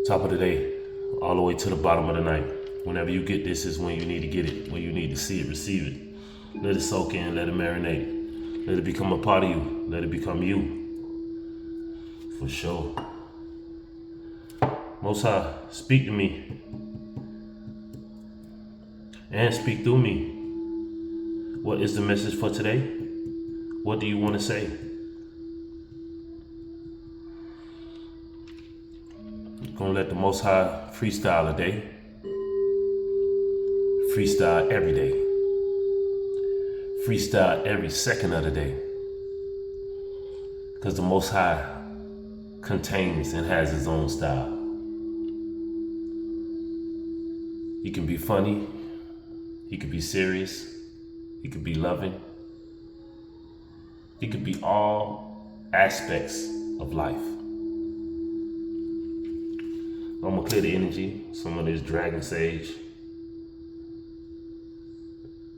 Top of the day, all the way to the bottom of the night. Whenever you get this is when you need to get it, when you need to see it, receive it. Let it soak in, let it marinate. Let it become a part of you. Let it become you. For sure. Most High, speak to me. And speak through me. What is the message for today? What do you want to say? Gonna let the Most High freestyle a day. Freestyle every day. Freestyle every second of the day. Because the Most High contains and has his own style. He can be funny. He could be serious. He could be loving. He could be all aspects of life. I'm gonna clear the energy. Some of this dragon sage.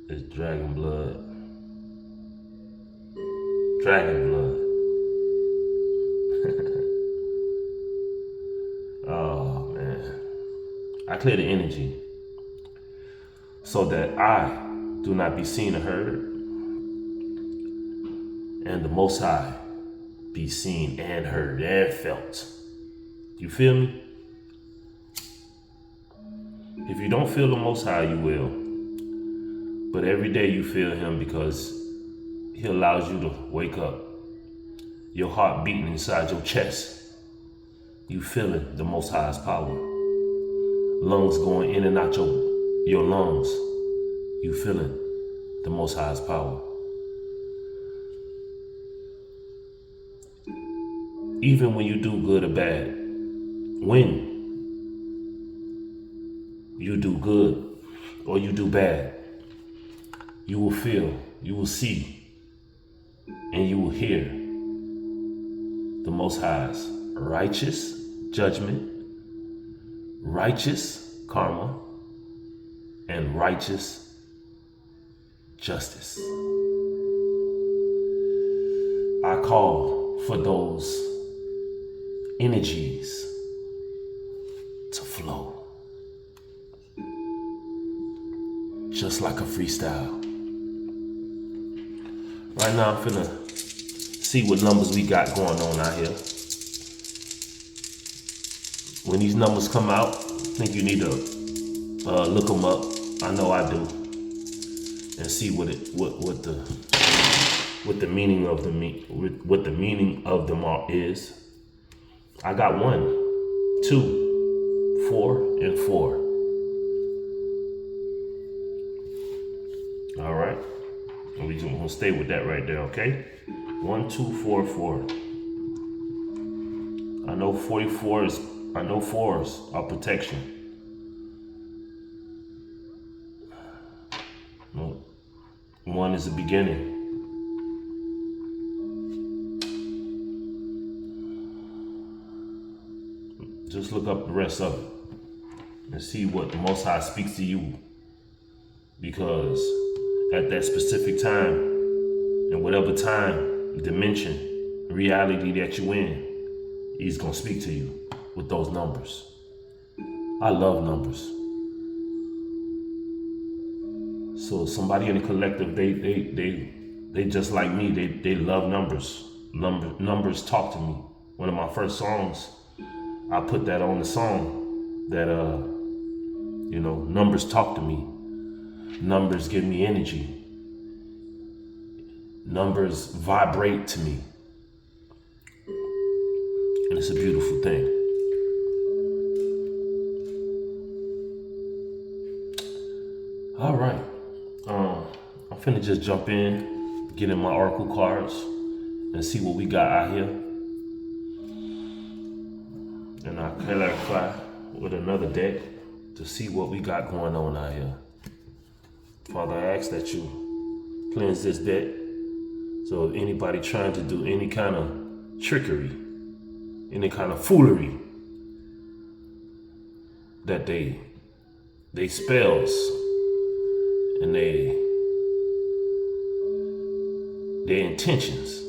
This dragon blood. Dragon blood. Oh man. I clear the energy so that I do not be seen or heard, and the Most High be seen and heard and felt. You feel me? If you don't feel the Most High, you will. But every day you feel him because he allows you to wake up. Your heart beating inside your chest. You feeling the Most High's power. Lungs going in and out your lungs. You feeling the Most High's power. Even when you do good or bad, when you do good or you do bad, you will feel, you will see, and you will hear the Most High's righteous judgment, righteous karma, and righteous justice. I call for those energies to flow. Just like a freestyle. Right now I'm finna see what numbers we got going on out here. When these numbers come out, I think you need to look them up. I know I do. And see what the meaning of them all is. I got 1, 2, 4, and 4. All right, and we're gonna stay with that right there, okay? 1, 2, 4, 4. I know 44 is. I know 4s are protection. Well, 1 is the beginning. Just look up the rest of it and see what the Most High speaks to you, because at that specific time, and whatever time, dimension, reality that you in, he's gonna speak to you with those numbers. I love numbers. So somebody in the collective, they just like me. They love numbers. Numbers talk to me. One of my first songs, I put that on the song that numbers talk to me. Numbers give me energy. Numbers vibrate to me. And it's a beautiful thing. All right. I'm finna just jump in, get in my oracle cards, and see what we got out here. And I'll clarify with another deck to see what we got going on out here. Father, I ask that you cleanse this deck. So if anybody trying to do any kind of trickery, any kind of foolery, that they spells and their intentions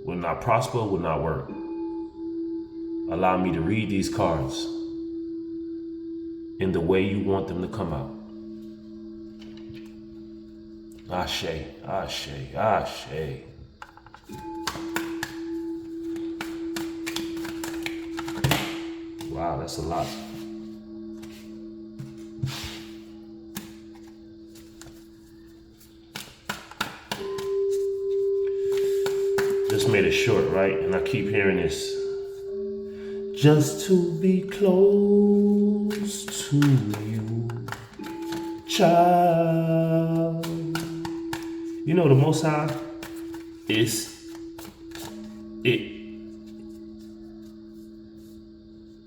will not prosper, will not work. Allow me to read these cards in the way you want them to come out. Ashe, ashe, ashe. Wow, that's a lot. Just made it short, right? And I keep hearing this. Just to be close to you, child. You know, the Most High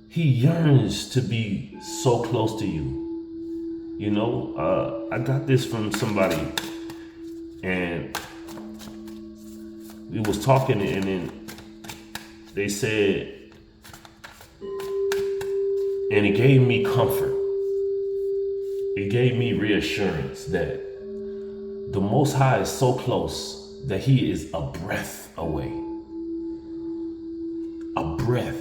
He yearns to be so close to you. You know, I got this from somebody, and we was talking, and then they said, and it gave me comfort. It gave me reassurance that the Most High is so close that He is a breath away. A breath.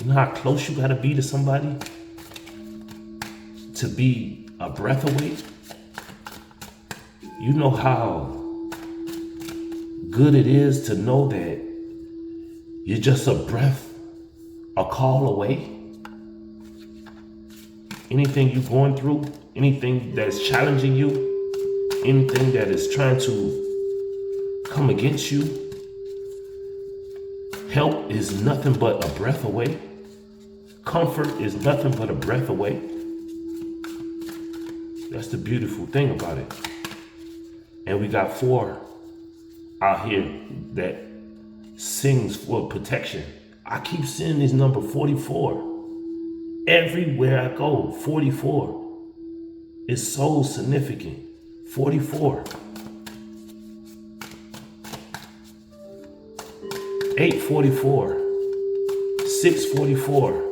You know how close you gotta be to somebody to be a breath away? You know how good it is to know that you're just a breath, a call away? Anything you're going through, anything that's challenging you, anything that is trying to come against you, help is nothing but a breath away. Comfort is nothing but a breath away. That's the beautiful thing about it. And we got 4 out here that sings for protection. I keep seeing this number 44. Everywhere I go, 44. It's so significant. 44. 844. 644.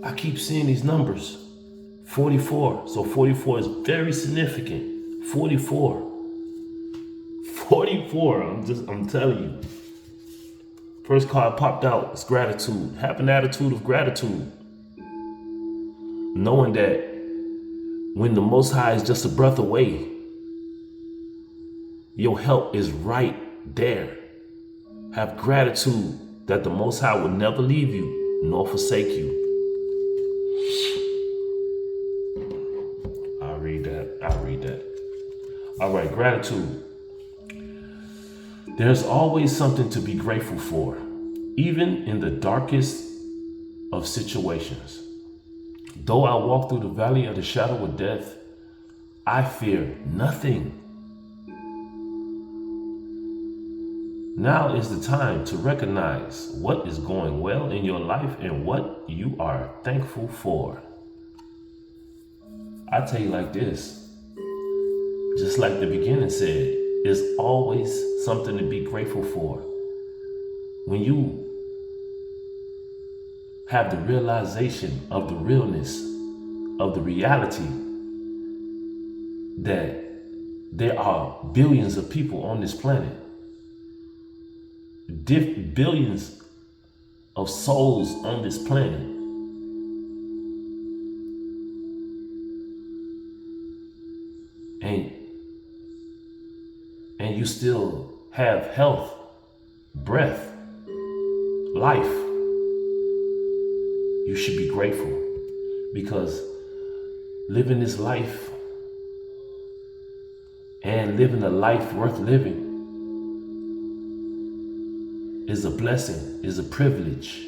I keep seeing these numbers. 44. So 44 is very significant. 44. 44. I'm telling you. First card popped out. It's gratitude. Have an attitude of gratitude. Knowing that when the Most High is just a breath away, your help is right there. Have gratitude that the Most High will never leave you nor forsake you. I'll read that. All right, gratitude. There's always something to be grateful for, even in the darkest of situations. Though I walk through the valley of the shadow of death, I fear nothing. Now is the time to recognize what is going well in your life and what you are thankful for. I tell you like this, just like the beginning said, there's always something to be grateful for. When you have the realization of the realness of the reality that there are billions of people on this planet, billions of souls on this planet, and you still have health, breath, life, you should be grateful, because living this life and living a life worth living is a blessing, is a privilege.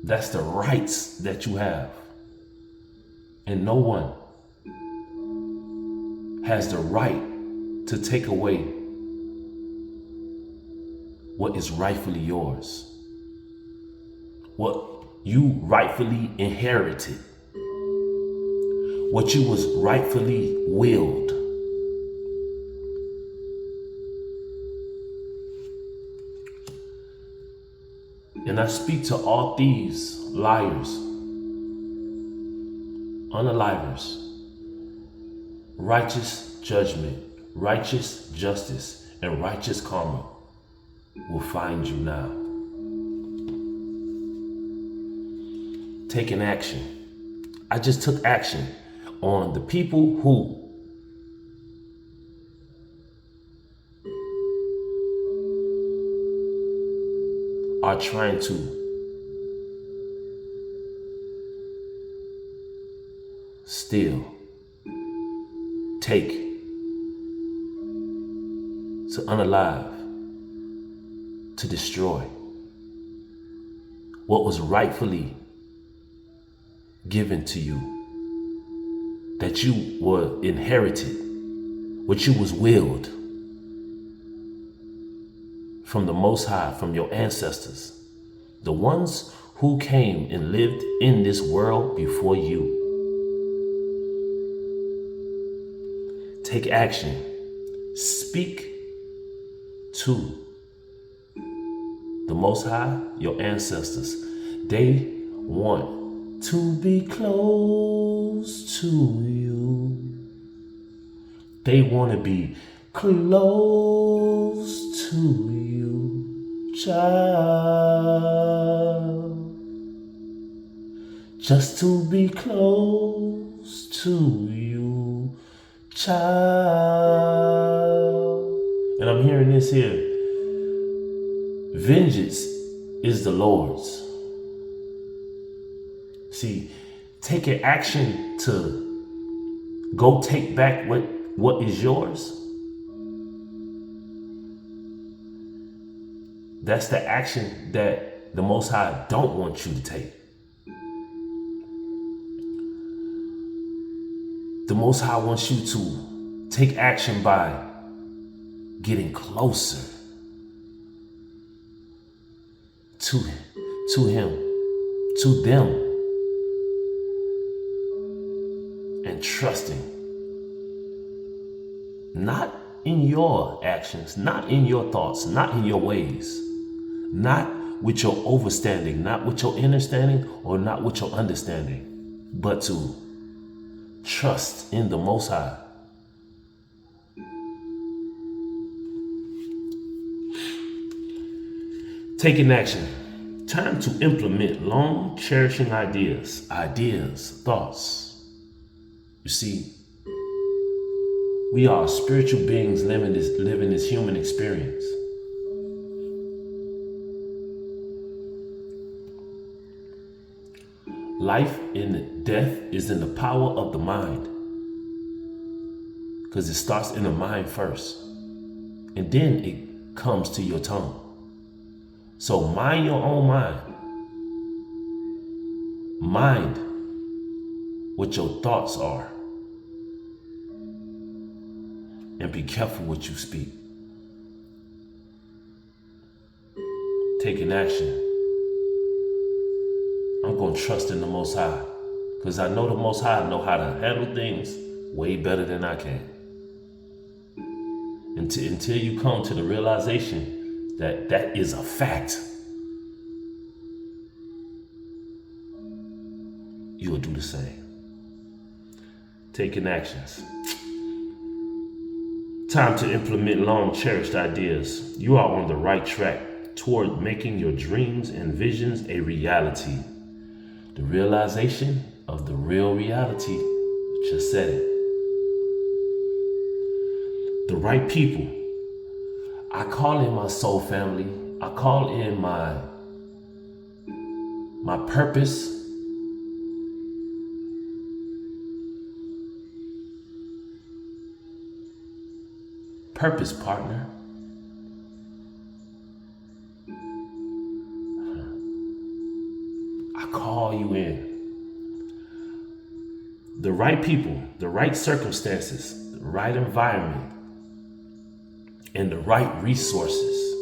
That's the rights that you have. And no one has the right to take away what is rightfully yours, what you rightfully inherited, what you was rightfully willed. And I speak to all thieves, liars, unalivers, righteous judgment righteous justice and righteous karma will find you now. Taking action. I just took action on the people who are trying to steal, take, to unalive, to destroy what was rightfully given to you, that you were inherited, what you was willed from the Most High, from your ancestors, the ones who came and lived in this world before you. Take action. Speak to the Most High, your ancestors. They want to be close to you. They want to be close to you, child. Just to be close to you, child. And I'm hearing this here. Vengeance is the Lord's. See, taking action to go take back what is yours, that's the action that the Most High don't want you to take. The Most High wants you to take action by getting closer to Him, to them, and trusting. Not in your actions, not in your thoughts, not in your ways, not with your overstanding, not with your understanding, or not with your understanding, but to trust in the Most High. Taking action. Time to implement long cherishing ideas, thoughts. You see, we are spiritual beings living this human experience. Life and death is in the power of the mind. Because it starts in the mind first. And then it comes to your tongue. So mind your own mind. Mind what your thoughts are. And be careful what you speak. Taking action. I'm going to trust in the Most High. Because I know the Most High know how to handle things way better than I can. Until you come to the realization that that is a fact, you will do the same. Taking actions. Time to implement long cherished ideas. You are on the right track toward making your dreams and visions a reality. The realization of the real reality. Just said it. The right people. I call in my soul family. I call in my purpose. Purpose partner. I call you in. The right people, the right circumstances, the right environment, and the right resources,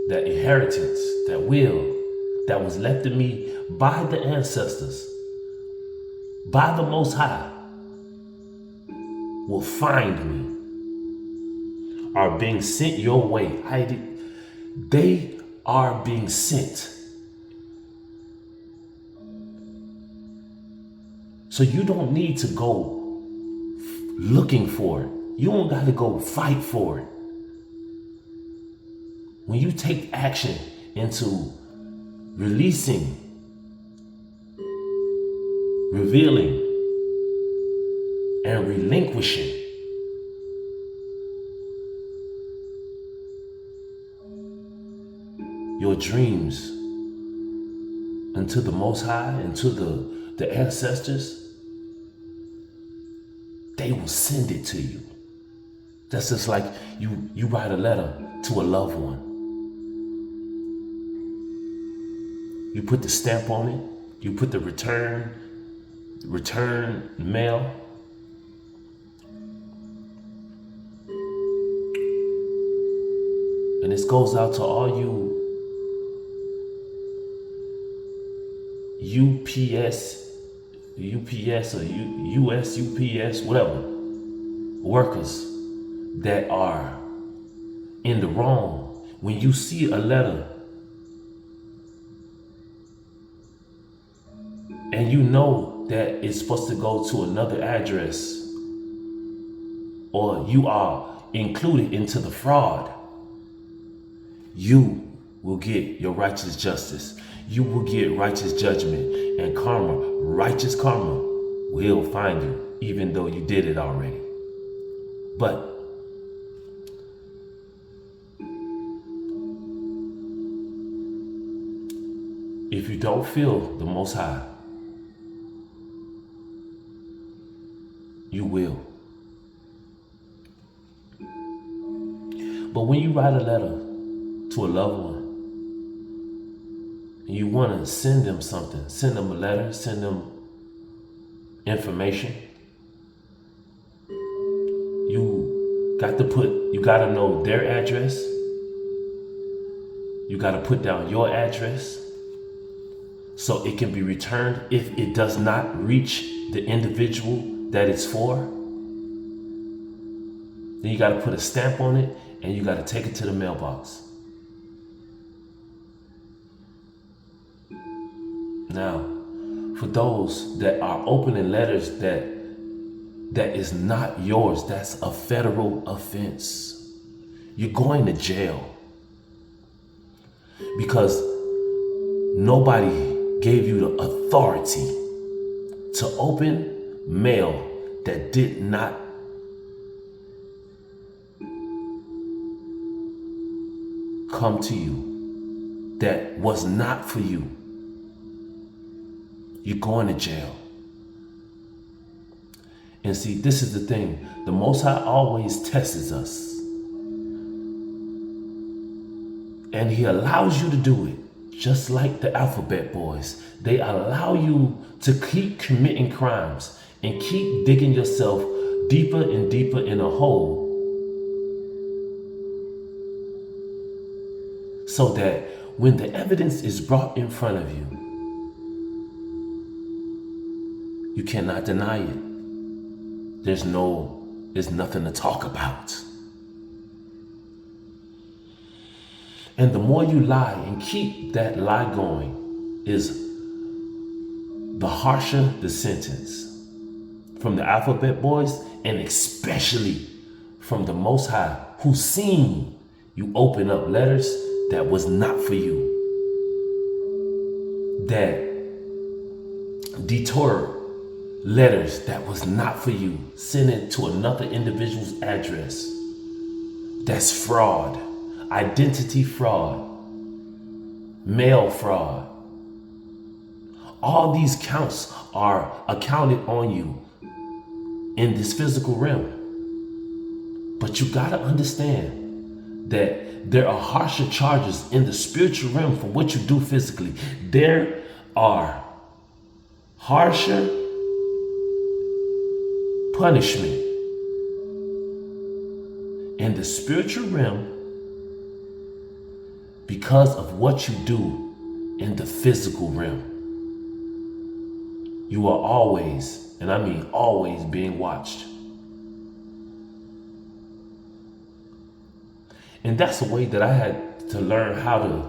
that inheritance, that will, that was left to me by the ancestors, by the Most High, will find me, are being sent your way. They are being sent. So you don't need to go looking for it. You don't got to go fight for it. When you take action into releasing, revealing, and relinquishing, your dreams unto the Most High and to the ancestors, they will send it to you. That's just like you write a letter to a loved one. You put the stamp on it, you put the return mail. And this goes out to all you UPS or US UPS, whatever, workers that are in the wrong. When you see a letter and you know that it's supposed to go to another address, or you are included into the fraud, you will get your righteous justice. You will get righteous judgment, and karma, righteous karma, will find you, even though you did it already. But if you don't feel the Most High, you will. But when you write a letter to a loved one, and you want to send them something, send them a letter, send them information, you got to know their address. You got to put down your address so it can be returned if it does not reach the individual that it's for. Then you got to put a stamp on it and you got to take it to the mailbox. Now, for those that are opening letters that is not yours, that's a federal offense. You're going to jail because nobody gave you the authority to open mail that did not come to you, that was not for you. You're going to jail. And see, this is the thing. The Most High always tests us. And He allows you to do it, just like the Alphabet Boys. They allow you to keep committing crimes and keep digging yourself deeper and deeper in a hole, so that when the evidence is brought in front of you, you cannot deny it. There's nothing to talk about. And the more you lie and keep that lie going, is the harsher the sentence. From the Alphabet Boys, and especially from the Most High, who seen you open up letters that was not for you, that detour letters that was not for you, send it to another individual's address. That's fraud, identity fraud, mail fraud. All these counts are accounted on you in this physical realm. But you gotta understand that there are harsher charges in the spiritual realm for what you do physically. There are harsher punishment in the spiritual realm because of what you do in the physical realm. You are always, and I mean always, being watched. And that's the way that I had to learn how to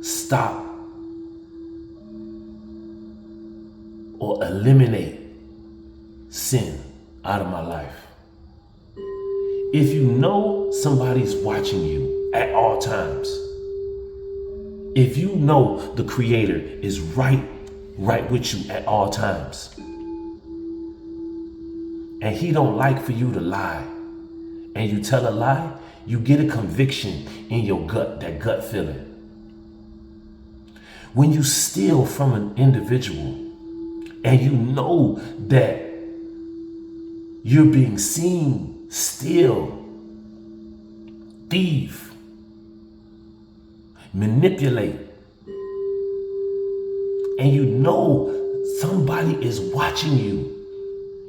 stop or eliminate sin out of my life. If you know somebody's watching you at all times, if you know the Creator is right with you at all times, and He don't like for you to lie, and you tell a lie, you get a conviction in your gut, that gut feeling. When you steal from an individual and you know that you're being seen, steal, thief, manipulate, and you know somebody is watching you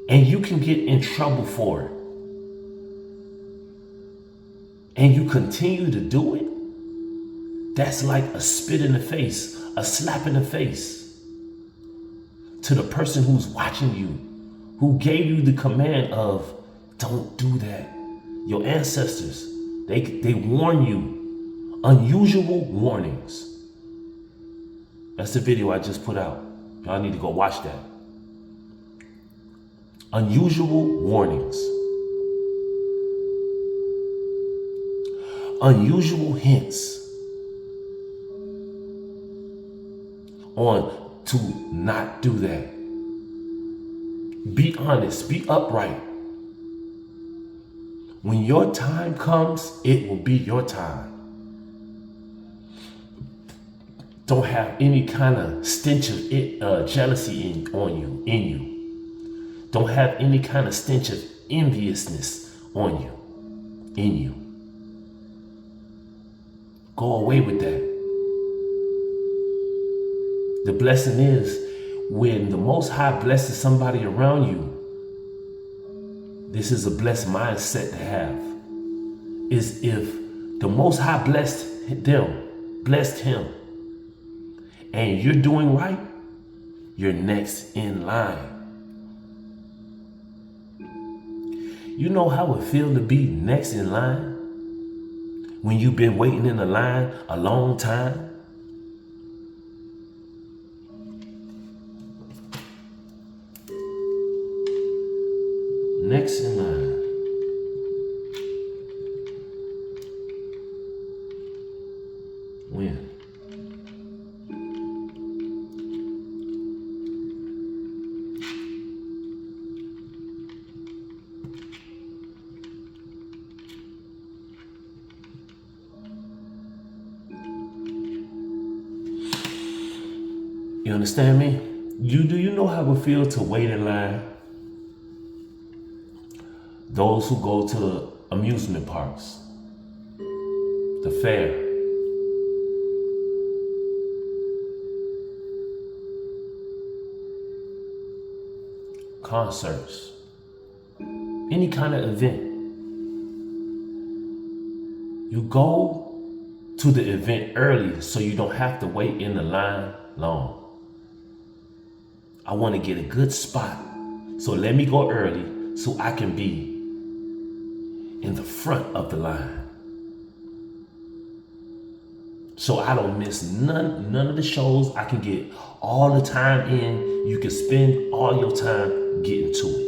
and you can get in trouble for it, and you continue to do it, that's like a spit in the face, a slap in the face to the person who's watching you, who gave you the command of don't do that. Your ancestors, they warn you, unusual warnings. That's the video I just put out. Y'all need to go watch that. Unusual warnings. Unusual hints on to not do that. Be honest, be upright. When your time comes, it will be your time. Don't have any kind of stench of jealousy in you. Don't have any kind of stench of enviousness in you. Go away with that. The blessing is when the Most High blesses somebody around you, this is a blessed mindset to have, is if the Most High blessed him, and you're doing right, you're next in line. You know how it feels to be next in line? When you've been waiting in the line a long time? Next in line. When? You understand me? Do you know how it feels to wait in line? Those who go to amusement parks, the fair, concerts, any kind of event. You go to the event early so you don't have to wait in the line long. I want to get a good spot, so let me go early so I can be in the front of the line, so I don't miss none of the shows. I can get all the time in. You can spend all your time getting to it.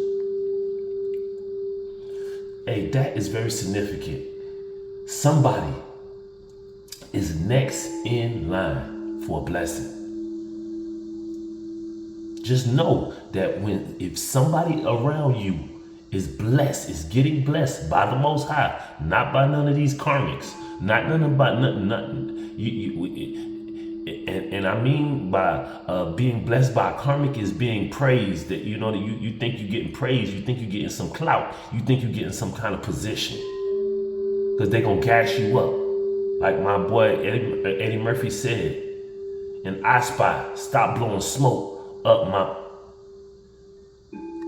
Hey, that is very significant. Somebody is next in line for a blessing. Just know that if somebody around you is blessed, is getting blessed by the Most High, not by none of these karmics, not none about nothing. And I mean by being blessed by a karmic is being praised. That you think you're getting praised, you think you're getting some clout, you think you're getting some kind of position, because they're gonna gas you up, like my boy Eddie Murphy said in I Spy. Stop blowing smoke up my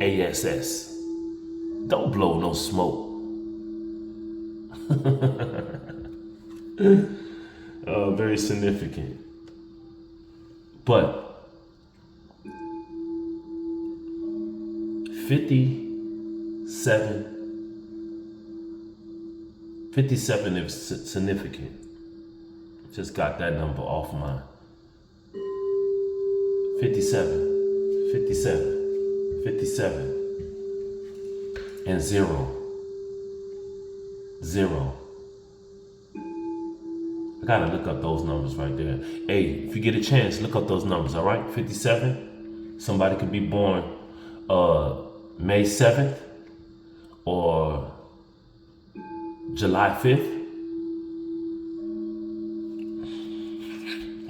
ass. Don't blow no smoke. Very significant. But 57 is significant. Just got that number off mine. 57. and 0. 0. I gotta look up those numbers right there. Hey, if you get a chance, look up those numbers, all right? 57. Somebody could be born May 7th or July 5th.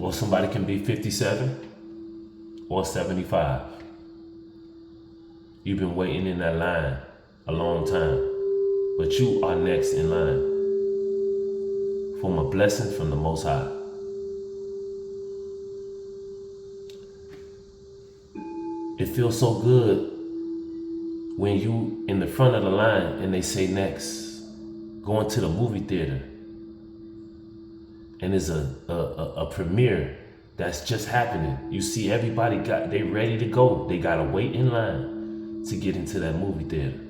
Or somebody can be 57 or 75. You've been waiting in that line a long time, but you are next in line from a blessing from the Most High. It feels so good when you in the front of the line and they say next, going to the movie theater, and there's a premiere that's just happening. You see everybody they ready to go. They gotta wait in line to get into that movie theater.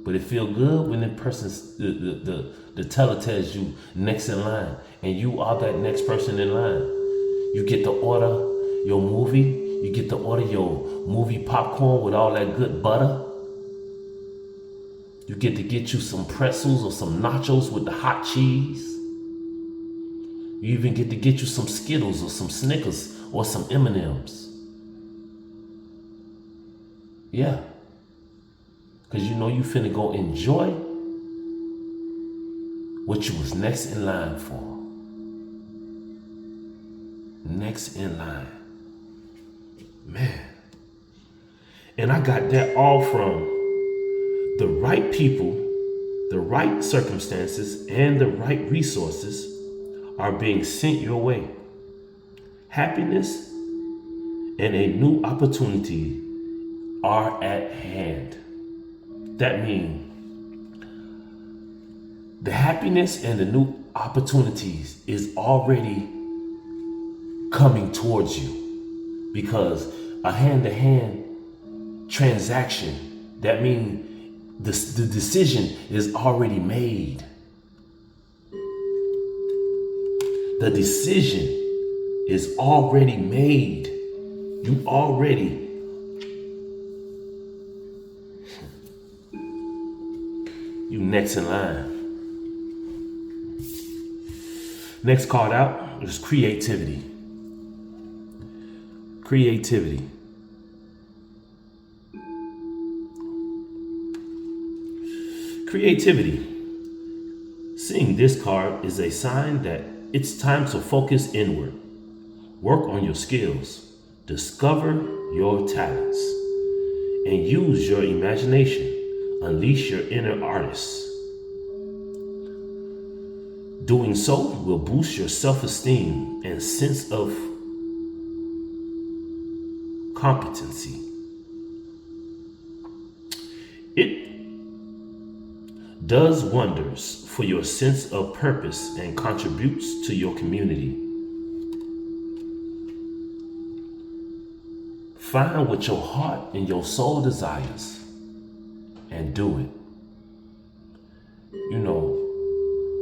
But it feel good when the teller tells you next in line, and you are that next person in line. You get to order your movie. You get to order your movie popcorn with all that good butter. You get to get you some pretzels or some nachos with the hot cheese. You even get to get you some Skittles or some Snickers or some M&Ms. Yeah. Because you know you finna go enjoy what you was next in line for. Next in line. Man. And I got that all from the right people, the right circumstances, and the right resources are being sent your way. Happiness and a new opportunity are at hand. That means the happiness and the new opportunities is already coming towards you, because a hand-to-hand transaction, that means the decision is already made. The decision is already made. You next in line. Next card out is creativity. Creativity. Creativity. Seeing this card is a sign that it's time to focus inward. Work on your skills. Discover your talents. And use your imagination. Unleash your inner artist. Doing so will boost your self-esteem and sense of competency. It does wonders for your sense of purpose and contributes to your community. Find what your heart and your soul desires and do it. You know,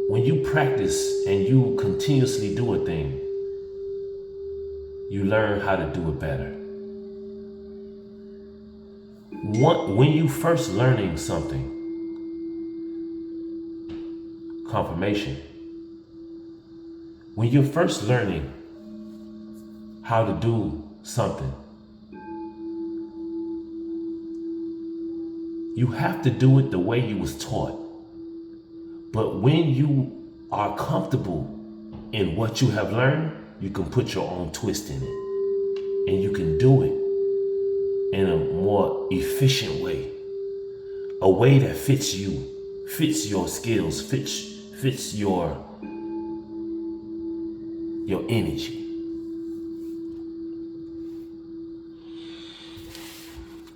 when you practice and you continuously do a thing, you learn how to do it better. When you first learning something, confirmation. When you're first learning how to do something, you have to do it the way you was taught. But when you are comfortable in what you have learned, you can put your own twist in it. And you can do it in a more efficient way. A way that fits you, fits your skills, fits your energy.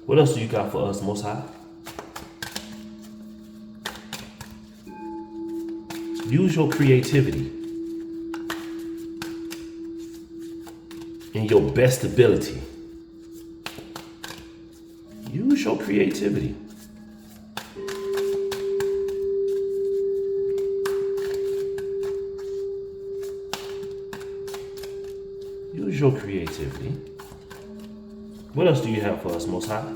What else do you got for us, Most High? Use your creativity and your best ability. Use your creativity. Use your creativity. What else do you have for us, Most High?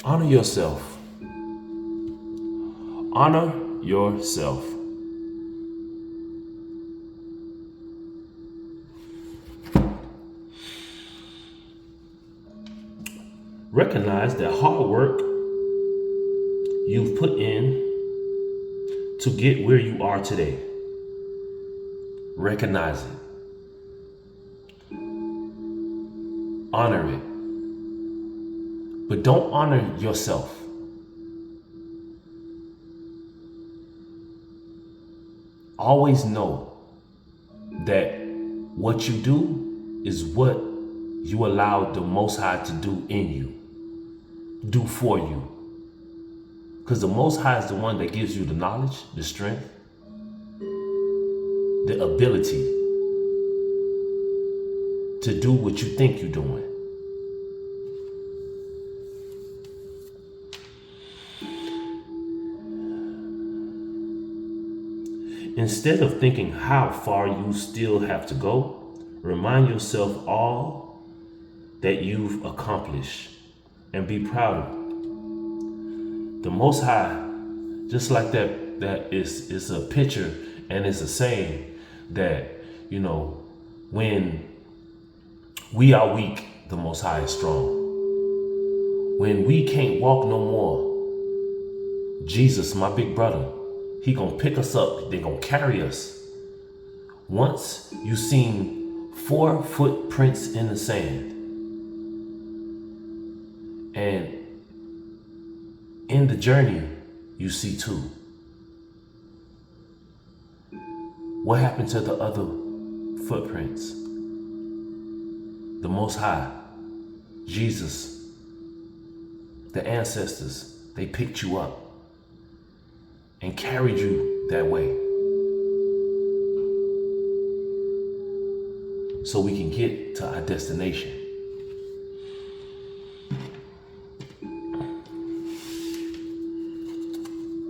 Honor yourself. Honor yourself. Recognize that hard work you've put in to get where you are today. Recognize it. Honor it. But don't honor yourself. Always know that what you do is what you allow the Most High to do in you, do for you. Because the Most High is the one that gives you the knowledge, the strength, the ability to do what you think you're doing. Instead of thinking how far you still have to go, remind yourself all that you've accomplished and be proud of it. The Most High, just like that is a picture and it's a saying that, you know, when we are weak, the Most High is strong. When we can't walk no more, Jesus, my big brother, he gonna pick us up. They gonna carry us. Once you seen 4 footprints in the sand, and in the journey you see 2. What happened to the other footprints? The Most High, Jesus, the ancestors, they picked you up and carried you that way so we can get to our destination.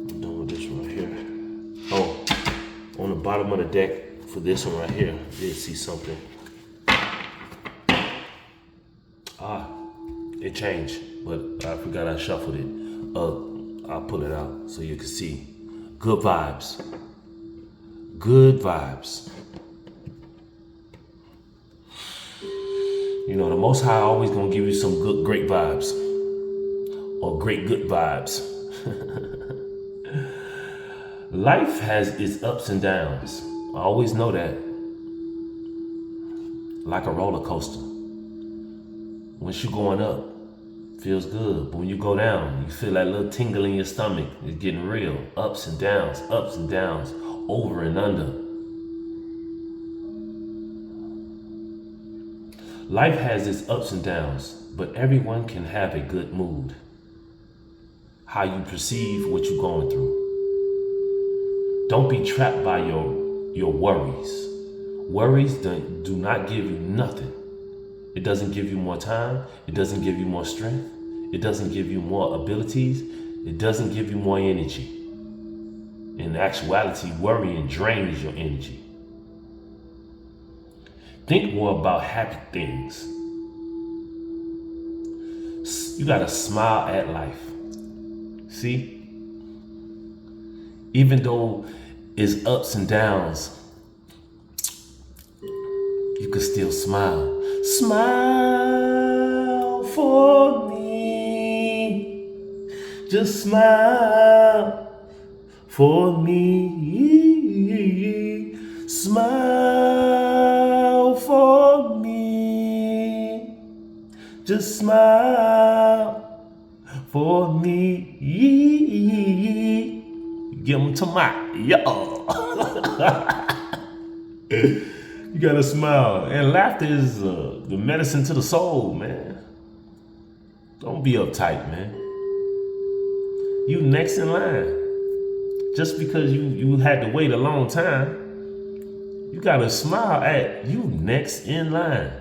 I'm done with this one right here. Oh, on the bottom of the deck for this one right here, I did see something. It changed, but I forgot I shuffled it. I'll pull it out so you can see. Good vibes. Good vibes. You know, the Most High always gonna give you some good, great vibes. Or great, good vibes. Life has its ups and downs. I always know that. Like a roller coaster. Once you're going up, feels good. But when you go down, you feel that little tingle in your stomach. It's getting real. Ups and downs, over and under. Life has its ups and downs, but everyone can have a good mood. How you perceive what you're going through. Don't be trapped by your worries. Worries do not give you nothing. It doesn't give you more time. It doesn't give you more strength. It doesn't give you more abilities. It doesn't give you more energy. In actuality, worrying drains your energy. Think more about happy things. You gotta smile at life. See? Even though it's ups and downs, you can still smile. Smile for me. Just smile for me. Smile for me. Just smile for me. Give them to my You gotta smile. And laughter is the medicine to the soul, man. Don't be uptight, man. You next in line. Just because you had to wait a long time, you gotta smile at you next in line.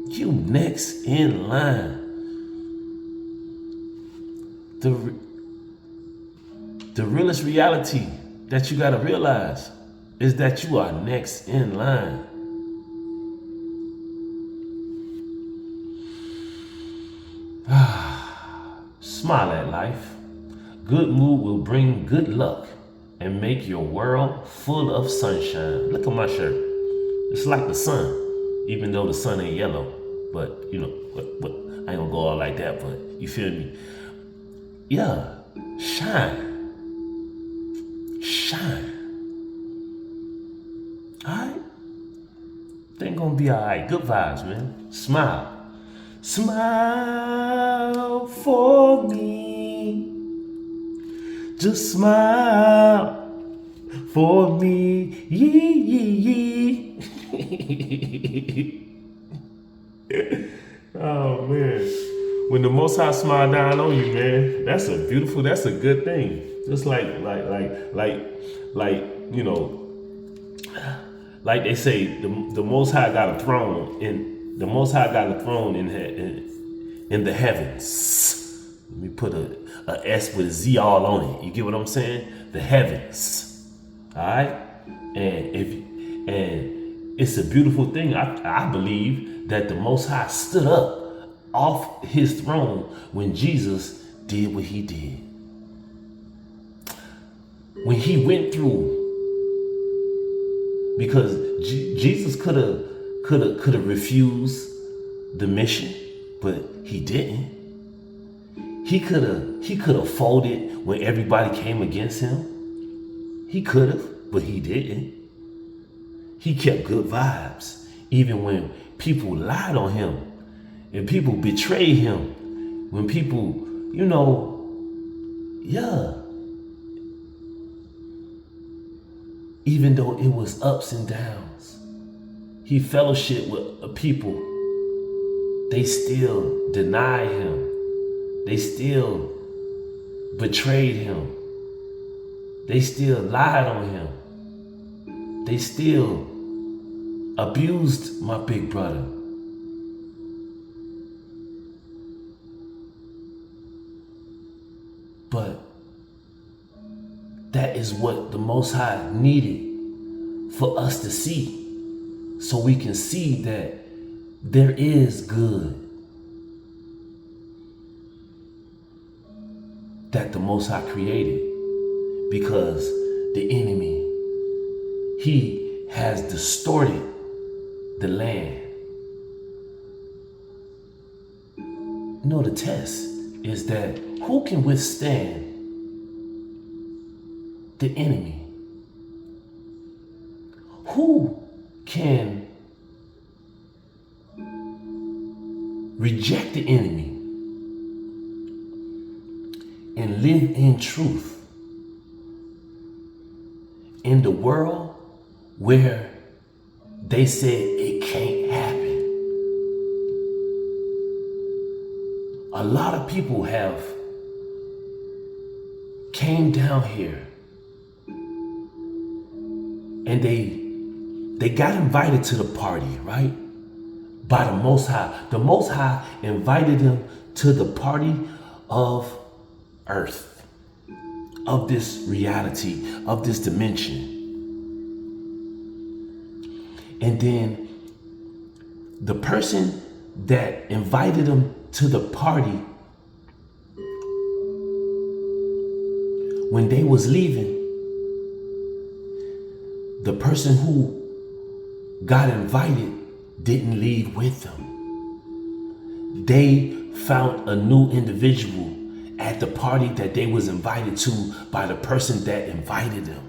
You next in line. The realest reality that you gotta realize is that you are next in line. Smile at life. Good mood will bring good luck and make your world full of sunshine. Look at my shirt. It's like the sun, even though the sun ain't yellow. But, you know, but I ain't gonna go all like that, but you feel me? Yeah, shine. Shine. Alright? Things gonna be alright. Good vibes, man. Smile. Smile for me. Just smile for me. Yee, yee, yee. Oh man. When the Most High smile down on you, man, that's a good thing. Just like, you know, like they say, the Most High got a throne in the heavens. Let me put a S with a Z all on it. You get what I'm saying? The heavens. All right, and it's a beautiful thing. I believe that the Most High stood up off his throne when Jesus did what he did. When he went through, because Jesus could have refused the mission, but he didn't. He could have folded when everybody came against him. He could have, but he didn't. He kept good vibes, even when people lied on him and people betrayed him. When people, you know, yeah. Even though it was ups and downs, he fellowshiped with people. They still denied him. They still betrayed him. They still lied on him. They still abused my big brother. But that is what the Most High needed for us to see, so we can see that there is good that the Most High created, because the enemy, he has distorted the land. You know, the test is that who can withstand the enemy? Who can reject the enemy and live in truth in the world where they said it can't happen? A lot of people have came down here and they got invited to the party, right? By the Most High. The Most High invited them to the party of earth, of this reality, of this dimension. And then the person that invited them to the party, when they was leaving, the person who got invited didn't leave with them. They found a new individual at the party that they was invited to by the person that invited them.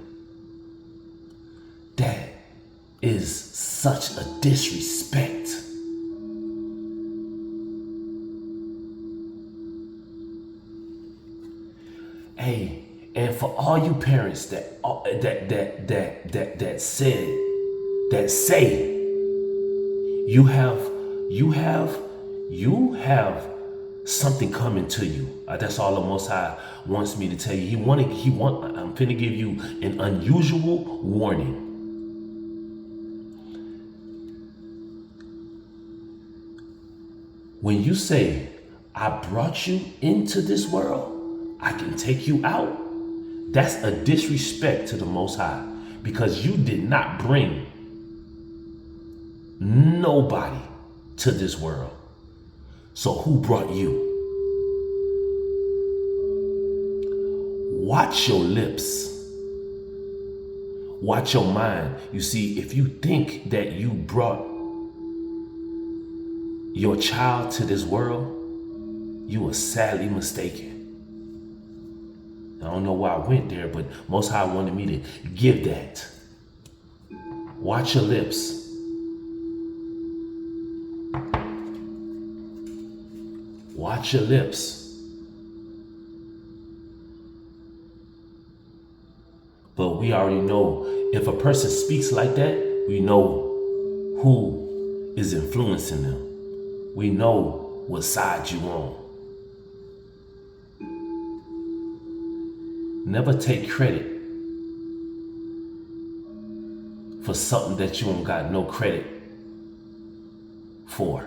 That is such a disrespect. Hey, and for all you parents that say you have something coming to you. That's all the Most High wants me to tell you. I'm finna give you an unusual warning. When you say, I brought you into this world, I can take you out, that's a disrespect to the Most High, because you did not bring nobody to this world. So who brought you? watch your lips. Watch your mind. You see, if you think that you brought your child to this world, you are sadly mistaken. I don't know why I went there, but Most High wanted me to give that. Watch your lips. Watch your lips. But we already know if a person speaks like that, we know who is influencing them. We know what side you on. Never take credit for something that you don't got no credit for.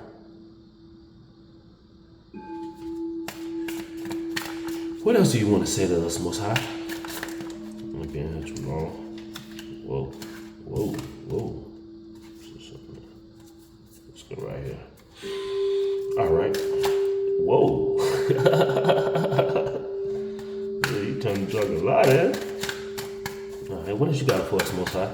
What else do you want to say to us, Most High? I'm being here too long. Whoa, whoa, whoa. Let's go right here. All right. Whoa. Yeah, you turned the drug a lot, eh? All right, what else you got for us, Most High?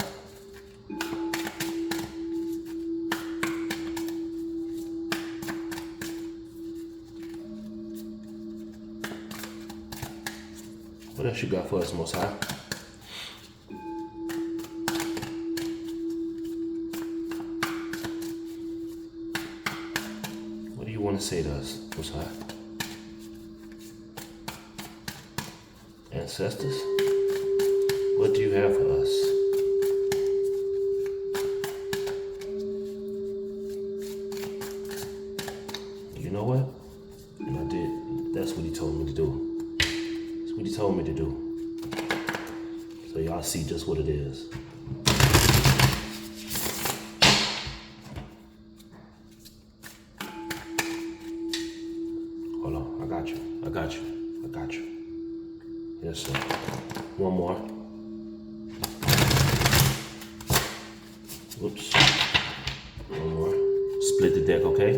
What else you got for us, Most High? What do you want to say to us, Most High? Ancestors, what do you have for us? You know what? And I did. That's what he told me to do. That's what he told me to do. So y'all see just what it is. Hold on, I got you. I got you. I got you. Yes, sir. One more. Whoops. One more. Split the deck, okay?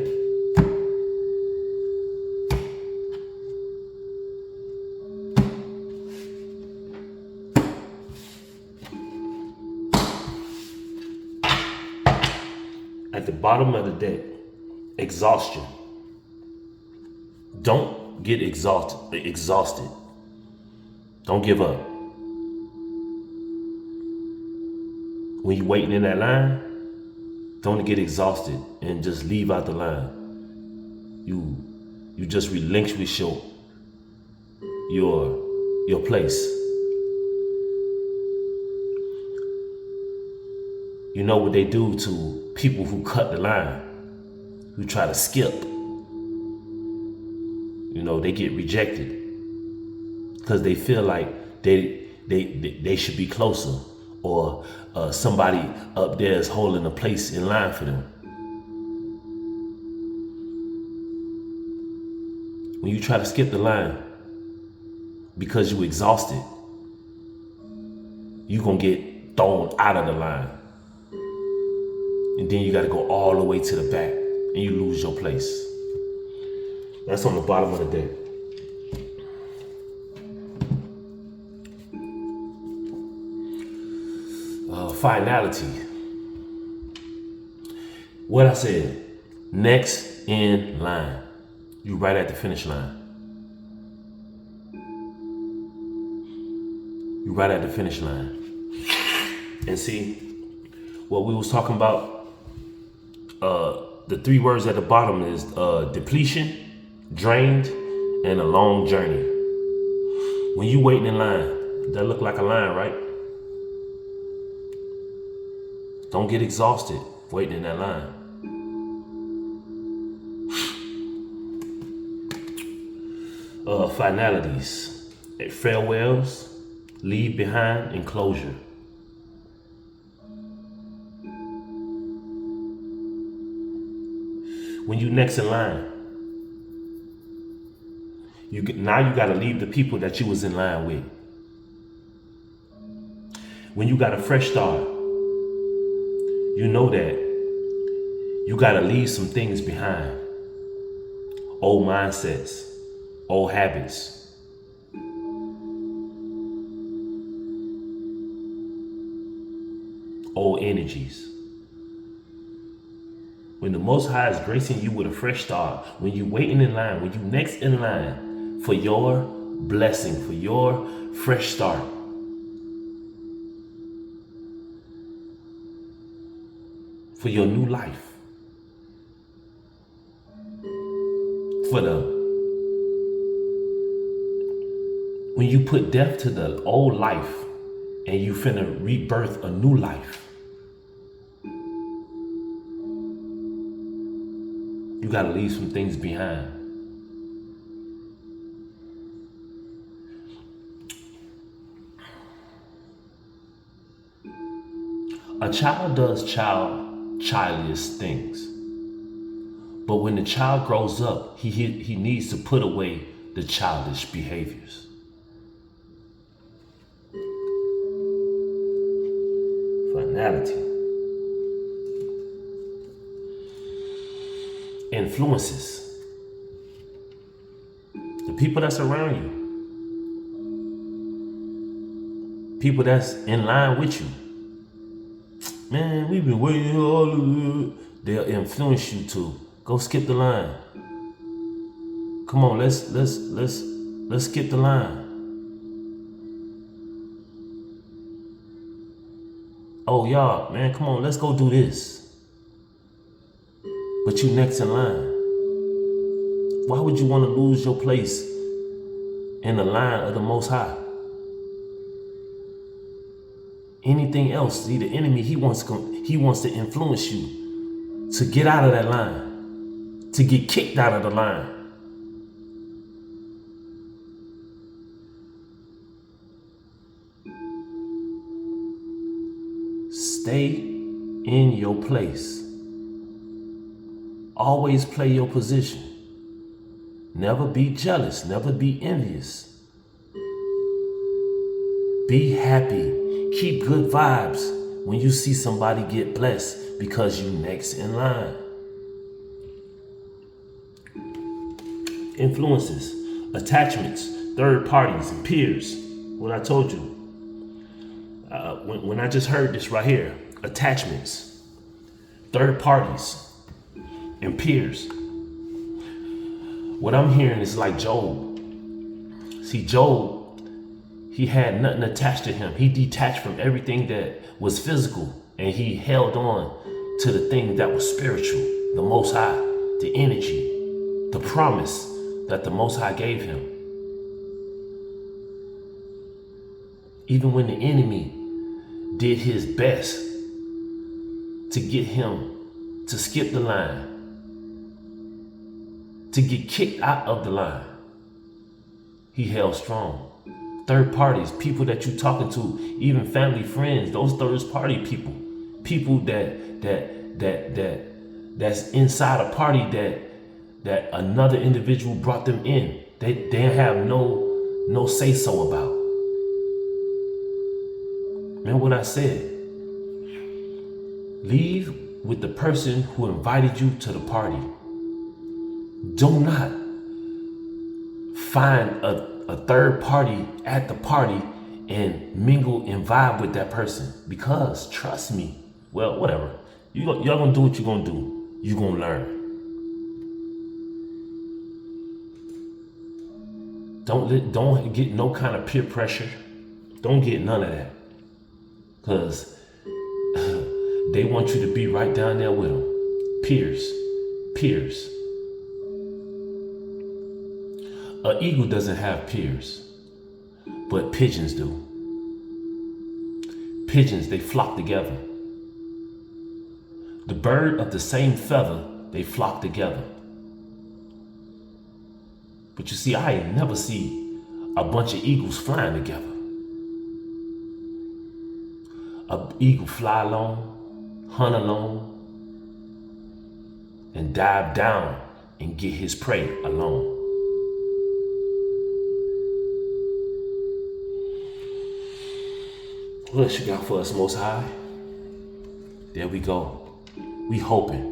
At the bottom of the deck, exhaustion. Don't get exhausted. Don't give up. When you're waiting in that line, don't get exhausted and just leave out the line. You just relinquish your place. You know what they do to people who cut the line, who try to skip. You know, they get rejected because they feel like they should be closer, or somebody up there is holding a place in line for them. When you try to skip the line because you're exhausted, you're gonna get thrown out of the line. And then you gotta go all the way to the back and you lose your place. That's on the bottom of the deck. Finality. What I said, next in line. You right at the finish line. You right at the finish line. And see, what we was talking about, the three words at the bottom is depletion, drained, and a long journey. When you waiting in line, that look like a line, right? Don't get exhausted waiting in that line. Finalities, farewells, leave behind, and closure. When you next in line, now you gotta leave the people that you was in line with. When you got a fresh start, you know that you gotta leave some things behind. Old mindsets, old habits. old energies. When the Most High is gracing you with a fresh start, when you waiting in line, when you next in line for your blessing, for your fresh start, for your new life, when you put death to the old life and you finna rebirth a new life, you gotta leave some things behind. A child does childish things. But when the child grows up, he needs to put away the childish behaviors. Finality. Influences. The people that's around you. People that's in line with you. Man, we've been waiting all of it. They'll influence you to go skip the line. Come on, let's skip the line. Oh y'all, man, come on, let's go do this. But you next in line. Why would you want to lose your place in the line of the Most High? Anything else, see, the enemy, he wants to influence you to get out of that line, to get kicked out of the line. Stay in your place. Always play your position. Never be jealous, never be envious. Be happy. Keep good vibes when you see somebody get blessed because you next in line. Influences, attachments, third parties, and peers. What I told you. When I just heard this right here, attachments, third parties, and peers. What I'm hearing is like Job. See, Job, he had nothing attached to him. He detached from everything that was physical and he held on to the thing that was spiritual, the Most High, the energy, the promise that the Most High gave him. Even when the enemy did his best to get him to skip the line, to get kicked out of the line, he held strong. Third parties, people that you talking to, even family, friends, those third party people that's inside a party that another individual brought them in. They have no say so about. Remember what I said? Leave with the person who invited you to the party. Do not find a third party at the party and mingle and vibe with that person, because trust me, well, whatever, y'all gonna do what you're gonna do. You're gonna learn. Don't get no kind of peer pressure. Don't get none of that, because they want you to be right down there with them. Peers. An eagle doesn't have peers, but pigeons do. Pigeons, they flock together. The bird of the same feather, they flock together. But you see, I ain't never see a bunch of eagles flying together. An eagle fly alone, hunt alone, and dive down and get his prey alone. What else you got for us, Most High? There we go. We hoping.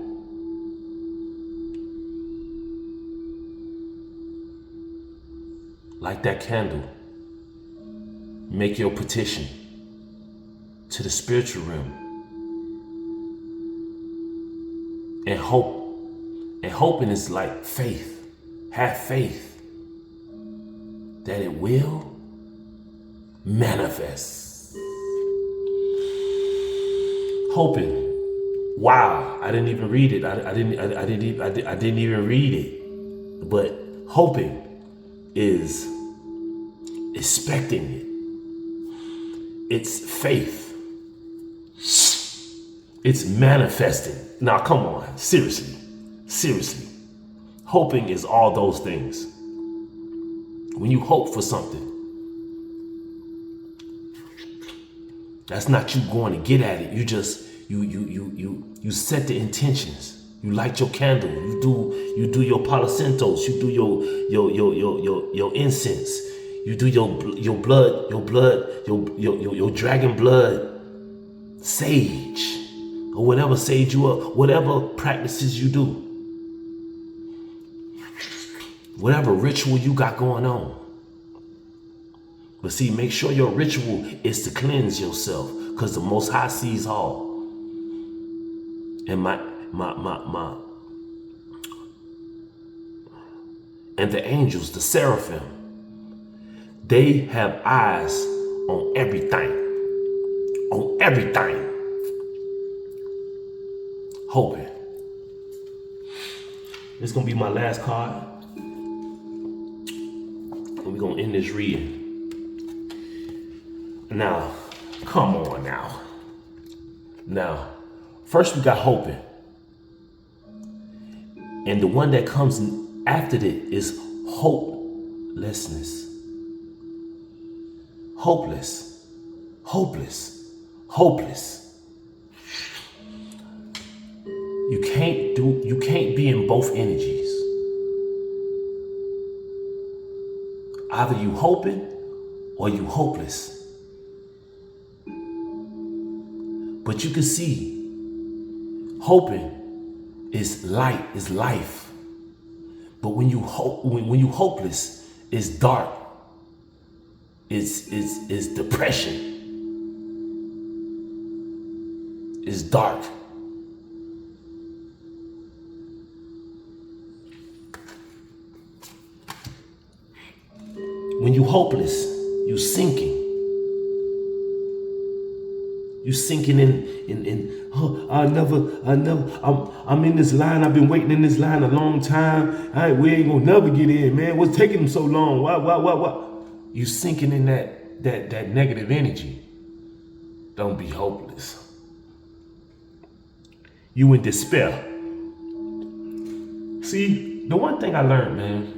Light that candle. Make your petition to the spiritual realm. And hope. And hoping is like faith. Have faith that it will manifest. Hoping. Wow, I didn't even read it. I didn't even read it. But hoping is expecting it. It's faith. It's manifesting. Now, come on, seriously. Hoping is all those things. When you hope for something, that's not you going to get at it. You just you set the intentions. You light your candle. You do your Palo Santos. You do your incense. You do your dragon blood sage, or whatever sage you are, whatever practices you do, whatever ritual you got going on. But see, make sure your ritual is to cleanse yourself, because the Most High sees all. And and the angels, the seraphim, they have eyes on everything. On everything. Hoping. This is going to be my last card. And we're going to end this reading. Now, come on now. Now, first we got hoping. And the one that comes after it is hopelessness. Hopeless. Hopeless. Hopeless. You can't be in both energies. Either you hoping or you hopeless. But you can see, hoping is light, is life. But when you hopeless, it's dark. It's depression. It's dark. When you hopeless, you sinking. You sinking in I'm in this line. I've been waiting in this line a long time. We ain't gonna never get in, man. What's taking them so long? Why? You sinking in that negative energy. Don't be hopeless. You in despair. See, the one thing I learned, man,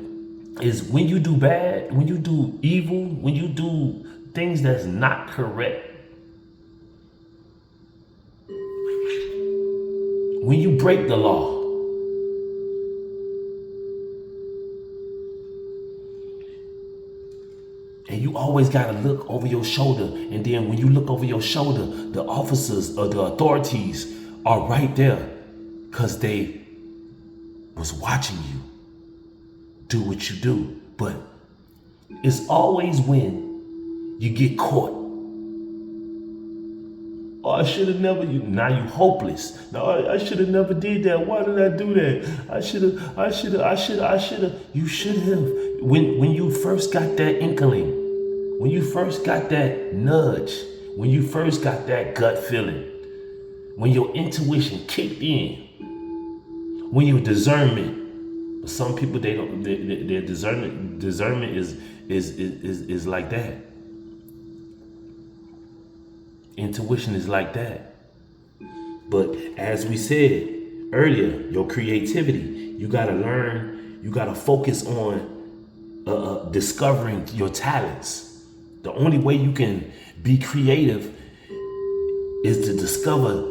is when you do bad, when you do evil, when you do things that's not correct, when you break the law, and you always got to look over your shoulder, and then when you look over your shoulder, the officers or the authorities are right there because they was watching you do what you do. But it's always when you get caught. Oh, I should have never. Now you hopeless. No, I should have never did that. Why did I do that? I should have. You should have. When you first got that inkling, when you first got that nudge, when you first got that gut feeling, when your intuition kicked in, when your discernment. Some people, they don't. Their discernment is like that. Intuition is like that. But as we said earlier, your creativity, you gotta learn. You gotta focus on discovering your talents. The only way you can be creative is to discover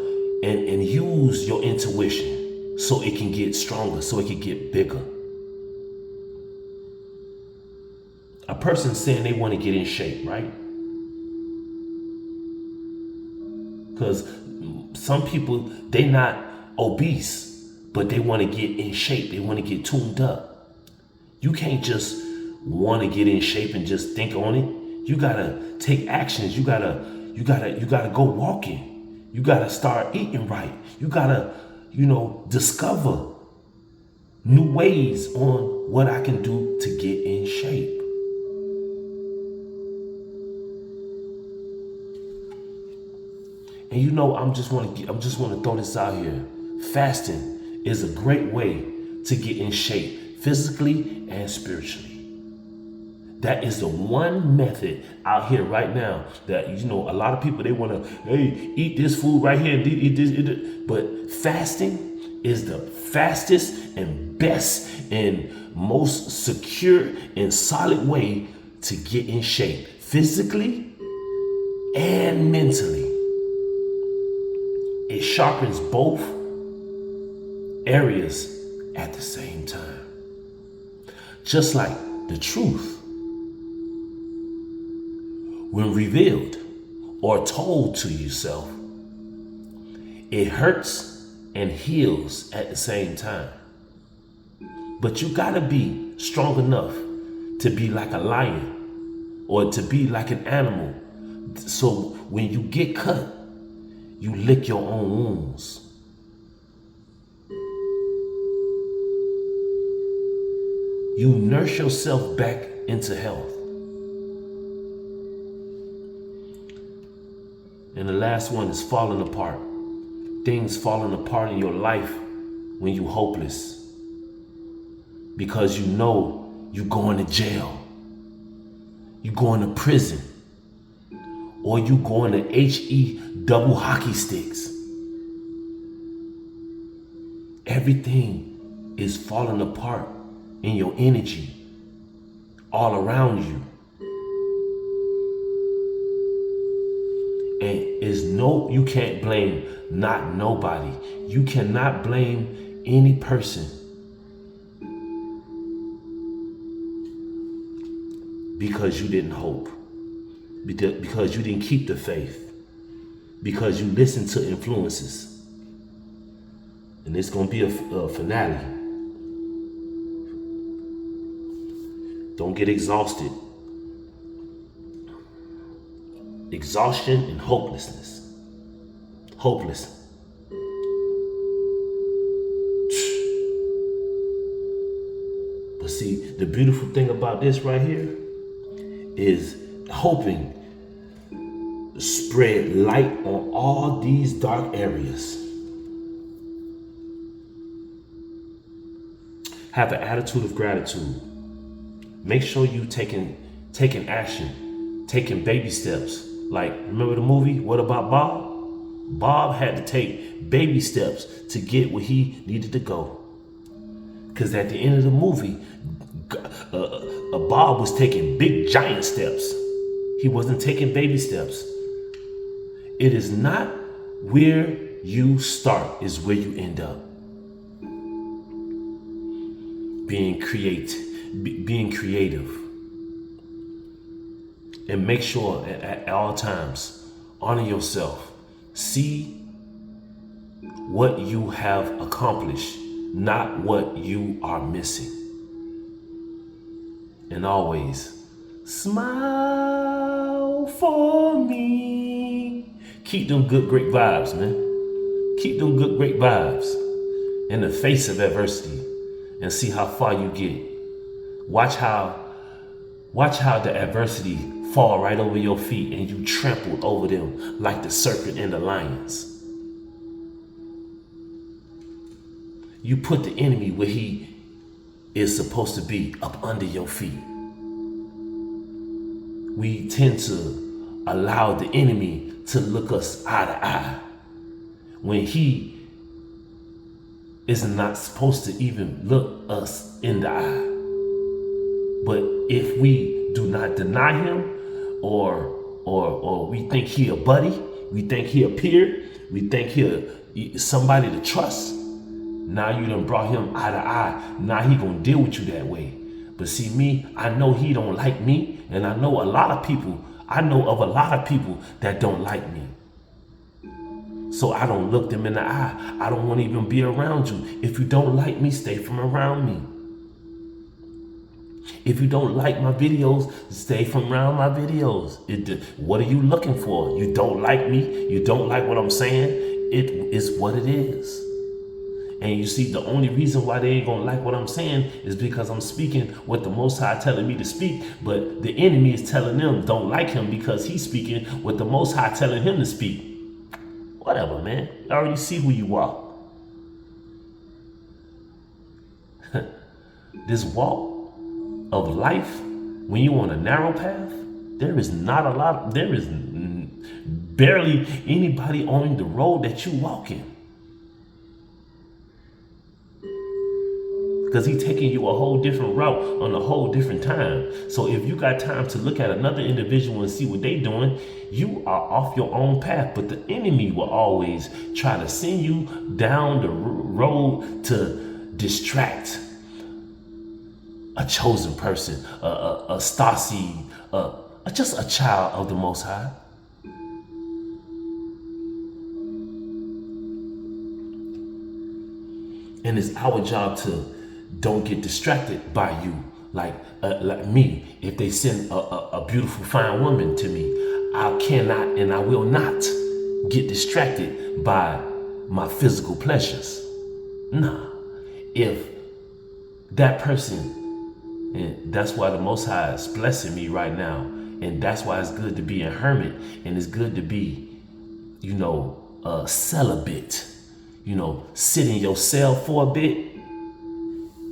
and use your intuition. So it can get stronger, so it can get bigger. A person saying they want to get in shape, right? Because some people, they not obese, but they want to get in shape. They want to get tuned up. You can't just want to get in shape and just think on it. You gotta take actions. You gotta go walking. You gotta start eating right. You gotta discover new ways on what I can do to get in shape. And I'm just want to throw this out here. Fasting is a great way to get in shape physically and spiritually. That is the one method out here right now that a lot of people, they want to eat this food right here, eat this. But fasting is the fastest and best and most secure and solid way to get in shape physically and mentally. It sharpens both areas at the same time. Just like the truth, when revealed or told to yourself, it hurts and heals at the same time. But you gotta be strong enough to be like a lion or to be like an animal. So when you get cut, you lick your own wounds. You nurse yourself back into health. And the last one is falling apart. Things falling apart in your life when you're hopeless. Because you're going to jail. You're going to prison. Or you going to HE double hockey sticks. Everything is falling apart in your energy all around you. And you can't blame not nobody. You cannot blame any person because you didn't hope, because you didn't keep the faith, because you listened to influences. And it's going to be a finale. Don't get exhausted. Exhaustion and hopelessness. Hopeless. But see, the beautiful thing about this right here is hoping spread light on all these dark areas. Have an attitude of gratitude. Make sure you taking action, taking baby steps. Like, remember the movie, What About Bob? Bob had to take baby steps to get where he needed to go. Because at the end of the movie, Bob was taking big giant steps. He wasn't taking baby steps. It is not where you start, is where you end up. Being creative. And make sure at all times, honor yourself. See what you have accomplished, not what you are missing. And always smile for me. Keep them good, great vibes, man. Keep them good, great vibes in the face of adversity and see how far you get. Watch how the adversity fall right over your feet and you trample over them like the serpent and the lions. You put the enemy where he is supposed to be, up under your feet. We tend to allow the enemy to look us eye to eye when he is not supposed to even look us in the eye. But if we do not deny him, or we think he a buddy, we think he a peer, we think he somebody to trust, now you done brought him eye to eye. Now he gonna deal with you that way. But see me, I know he don't like me, and I know of a lot of people that don't like me. So I don't look them in the eye. I don't want to even be around you. If you don't like me, stay from around me. If you don't like my videos, stay from around my videos. What are you looking for? You don't like me? You don't like what I'm saying? It is what it is. And you see, the only reason why they ain't gonna like what I'm saying is because I'm speaking what the Most High telling me to speak, but the enemy is telling them don't like him because he's speaking what the Most High telling him to speak. Whatever, man. You already see who you are. This walk of life, when you on a narrow path, there is barely anybody on the road that you walking. Because he's taking you a whole different route on a whole different time. So if you got time to look at another individual and see what they doing, you are off your own path. But the enemy will always try to send you down the road to distract a chosen person, a star seed, just a child of the Most High. And it's our job to don't get distracted by you, like me. If they send a beautiful, fine woman to me, I cannot and I will not get distracted by my physical pleasures. Nah. If that person, and that's why the Most High is blessing me right now, and that's why it's good to be a hermit, and it's good to be, celibate. Sit in your cell for a bit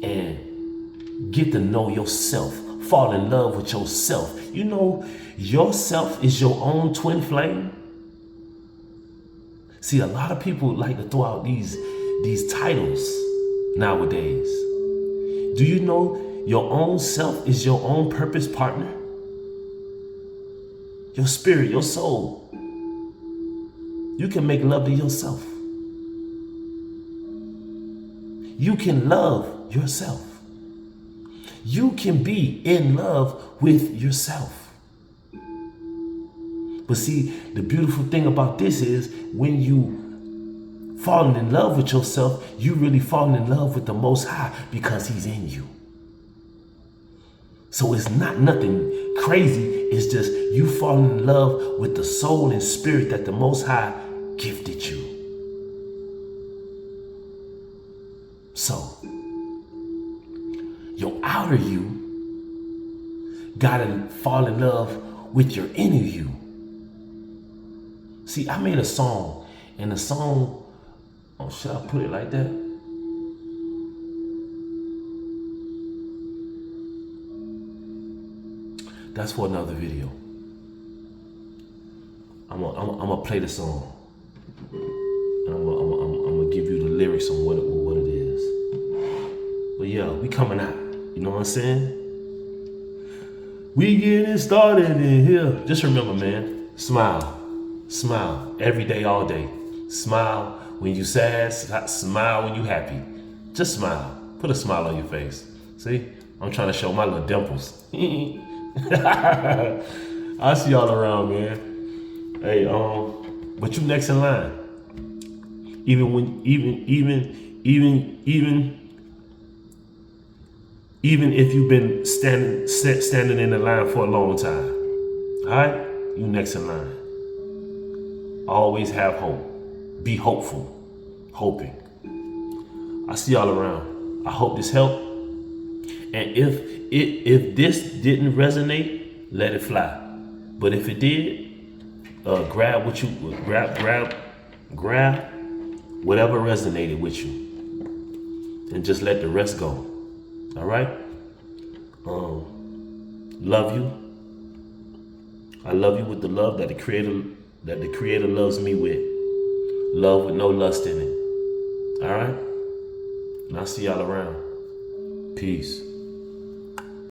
and get to know yourself. Fall in love with yourself. Yourself is your own twin flame. See, a lot of people like to throw out these titles nowadays. Do you know your own self is your own purpose partner? Your spirit, your soul. You can make love to yourself. You can love yourself. You can be in love with yourself. But see, the beautiful thing about this is when you falling in love with yourself, you really falling in love with the Most High because he's in you. So it's not nothing crazy. It's just you falling in love with the soul and spirit that the Most High gifted you. So, your outer you gotta fall in love with your inner you. See, I made a song, and the song, should I put it like that? That's for another video. I'm gonna play the song, and I'm gonna give you the lyrics on what it is. But yeah, we coming out. You know what I'm saying? We getting started in here. Just remember, man, smile. Smile every day, all day. Smile when you sad, smile when you happy. Just smile. Put a smile on your face. See? I'm trying to show my little dimples. I'll see y'all around, man. Hey, but you next in line. Even if you've been standing in the line for a long time. All right? You next in line. Always have hope. Be hopeful. Hoping. I'll see y'all around. I hope this helped. And if this didn't resonate, let it fly. But if it did, grab whatever resonated with you, and just let the rest go. All right. Love you. I love you with the love that the Creator loves me with. Love with no lust in it. All right. And I'll see y'all around. Peace.